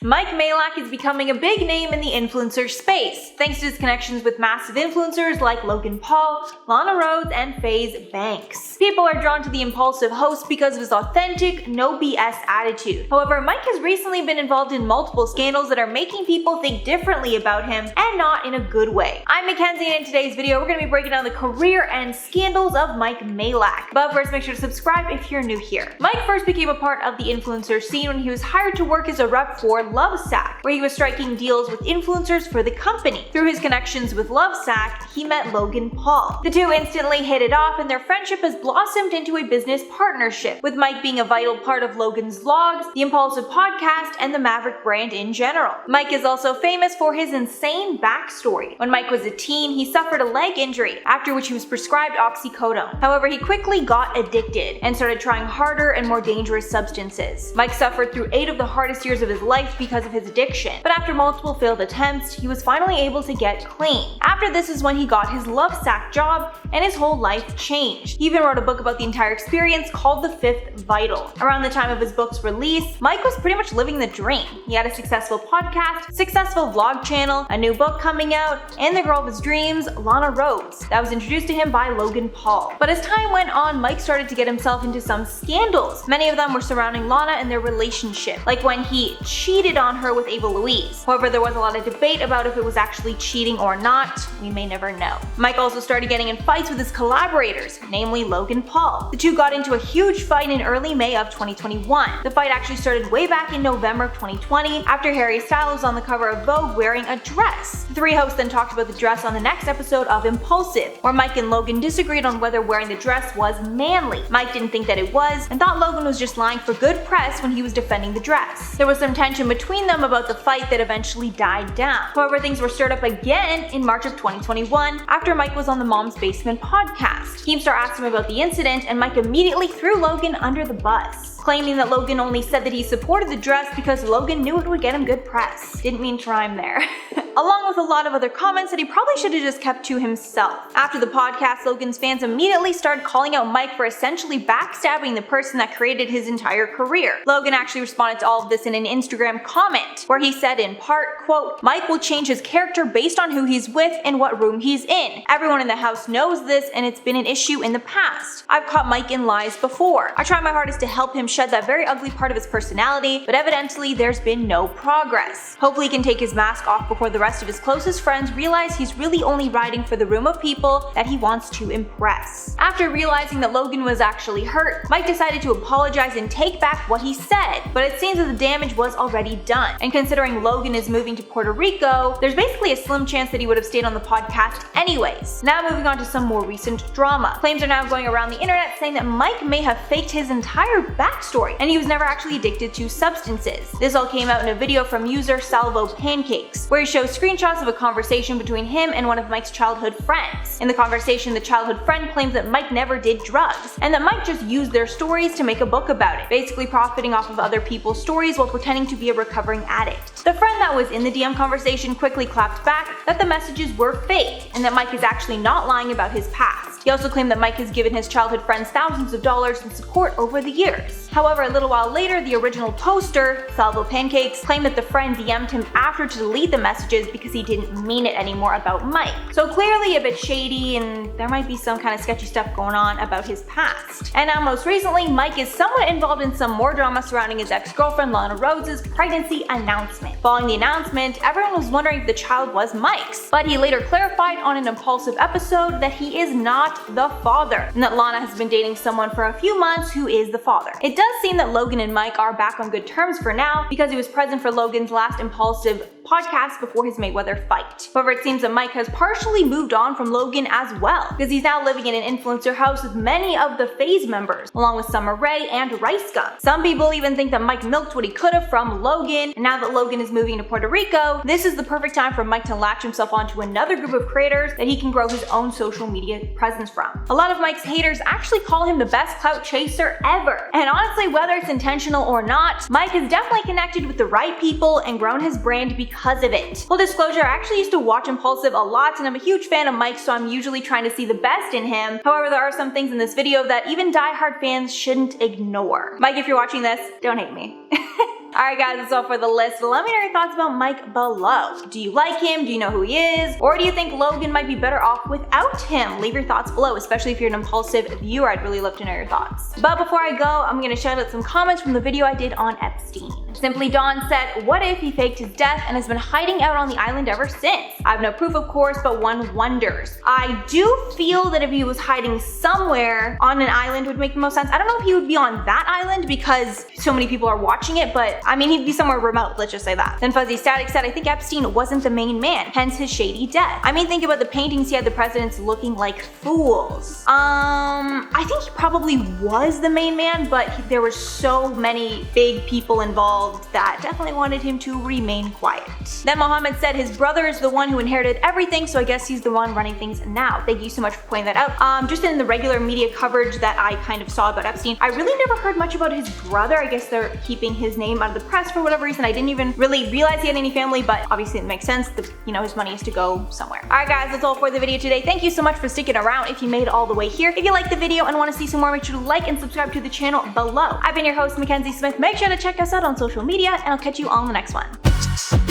Mike Majlak is becoming a big name in the influencer space, thanks to his connections with massive influencers like Logan Paul, Lana Rhoades, and Faze Banks. People are drawn to the impulsive host because of his authentic, no BS attitude. However, Mike has recently been involved in multiple scandals that are making people think differently about him, and not in a good way. I'm Mackenzie, and in today's video, we're going to be breaking down the career and scandals of Mike Majlak. But first, make sure to subscribe if you're new here. Mike first became a part of the influencer scene when he was hired to work as a rep for Lovesac, where he was striking deals with influencers for the company. Through his connections with Lovesac, he met Logan Paul. The two instantly hit it off, and their friendship has blossomed into a business partnership, with Mike being a vital part of Logan's vlogs, the Impulsive podcast, and the Maverick brand in general. Mike is also famous for his insane backstory. When Mike was a teen, he suffered a leg injury, after which he was prescribed oxycodone. However, he quickly got addicted and started trying harder and more dangerous substances. Mike suffered through 8 of the hardest years of his life because of his addiction, but after multiple failed attempts, he was finally able to get clean. After this is when he got his Lovesac job, and his whole life changed. He even wrote a book about the entire experience called The Fifth Vital. Around the time of his book's release, Mike was pretty much living the dream. He had a successful podcast, successful vlog channel, a new book coming out, and the girl of his dreams, Lana Rhoades, that was introduced to him by Logan Paul. But as time went on, Mike started to get himself into some scandals. Many of them were surrounding Lana and their relationship, like when he cheated on her with Ava Louise. However, there was a lot of debate about if it was actually cheating or not. We may never know. Mike also started getting in fights with his collaborators, namely Logan Paul. The two got into a huge fight in early May of 2021. The fight actually started way back in November of 2020 after Harry Styles was on the cover of Vogue wearing a dress. The three hosts then talked about the dress on the next episode of Impulsive, where Mike and Logan disagreed on whether wearing the dress was manly. Mike didn't think that it was, and thought Logan was just lying for good press when he was defending the dress. There was some tension between them about the fight that eventually died down. However, things were stirred up again in March of 2021 after Mike was on the Mom's Basement podcast. Keemstar asked him about the incident, and Mike immediately threw Logan under the bus, claiming that Logan only said that he supported the dress because Logan knew it would get him good press. Didn't mean to rhyme there. Along with a lot of other comments that he probably should have just kept to himself. After the podcast, Logan's fans immediately started calling out Mike for essentially backstabbing the person that created his entire career. Logan actually responded to all of this in an Instagram comment, where he said in part, quote, "Mike will change his character based on who he's with and what room he's in. Everyone in the house knows this, and it's been an issue in the past. I've caught Mike in lies before. I try my hardest to help him shed that very ugly part of his personality, but evidently there's been no progress. Hopefully he can take his mask off before the rest of his closest friends realize he's really only riding for the room of people that he wants to impress." After realizing that Logan was actually hurt, Mike decided to apologize and take back what he said, but it seems that the damage was already done. And considering Logan is moving to Puerto Rico, there's basically a slim chance that he would have stayed on the podcast anyways. Now moving on to some more recent drama. Claims are now going around the internet saying that Mike may have faked his entire backstory, and he was never actually addicted to substances. This all came out in a video from user Salvo Pancakes, where he shows screenshots of a conversation between him and one of Mike's childhood friends. In the conversation, the childhood friend claims that Mike never did drugs, and that Mike just used their stories to make a book about it, basically profiting off of other people's stories while pretending to be a recovering addict. The friend that was in the DM conversation quickly clapped back that the messages were fake, and that Mike is actually not lying about his past. He also claimed that Mike has given his childhood friends thousands of dollars in support over the years. However, a little while later, the original poster, Salvo Pancakes, claimed that the friend DM'd him after to delete the messages because he didn't mean it anymore about Mike. So clearly a bit shady, and there might be some kind of sketchy stuff going on about his past. And now most recently, Mike is somewhat involved in some more drama surrounding his ex-girlfriend Lana Rhoades' pregnancy announcement. Following the announcement, everyone was wondering if the child was Mike's, but he later clarified on an Impulsive episode that he is not the father, and that Lana has been dating someone for a few months who is the father. It does seem that Logan and Mike are back on good terms for now, because he was present for Logan's last Impulsive podcast before his Mayweather fight. However, it seems that Mike has partially moved on from Logan as well, because he's now living in an influencer house with many of the Faze members, along with Summer Rae and Rice Gum. Some people even think that Mike milked what he could have from Logan, and now that Logan is moving to Puerto Rico, this is the perfect time for Mike to latch himself onto another group of creators that he can grow his own social media presence from. A lot of Mike's haters actually call him the best clout chaser ever, and honestly, whether it's intentional or not, Mike has definitely connected with the right people and grown his brand because of it. Full disclosure, I actually used to watch Impulsive a lot, and I'm a huge fan of Mike, so I'm usually trying to see the best in him. However, there are some things in this video that even diehard fans shouldn't ignore. Mike, if you're watching this, don't hate me. Alright guys, that's all for the list. Let me know your thoughts about Mike below. Do you like him? Do you know who he is? Or do you think Logan might be better off without him? Leave your thoughts below, especially if you're an impulsive viewer. I'd really love to know your thoughts. But before I go, I'm gonna shout out some comments from the video I did on Epstein. Simply Dawn said, what if he faked his death and has been hiding out on the island ever since? I have no proof of course, but one wonders. I do feel that if he was hiding somewhere on an island would make the most sense. I don't know if he would be on that island because so many people are watching it, but I mean he'd be somewhere remote, let's just say that. Then Fuzzy Static said, I think Epstein wasn't the main man, hence his shady death. I mean think about the paintings he had the presidents looking like fools. I think he probably was the main man, but there were so many big people involved that definitely wanted him to remain quiet. Then Mohammed said his brother is the one who inherited everything, so I guess he's the one running things now. Thank you so much for pointing that out. Just in the regular media coverage that I kind of saw about Epstein, I really never heard much about his brother. I guess they're keeping his name out of the press for whatever reason. I didn't even really realize he had any family, but obviously it makes sense that, you know, his money is to go somewhere. Alright guys, that's all for the video today. Thank you so much for sticking around if you made it all the way here. If you liked the video and want to see some more, make sure to like and subscribe to the channel below. I've been your host, Mackenzie Smith. Make sure to check us out on social media, and I'll catch you all in the next one.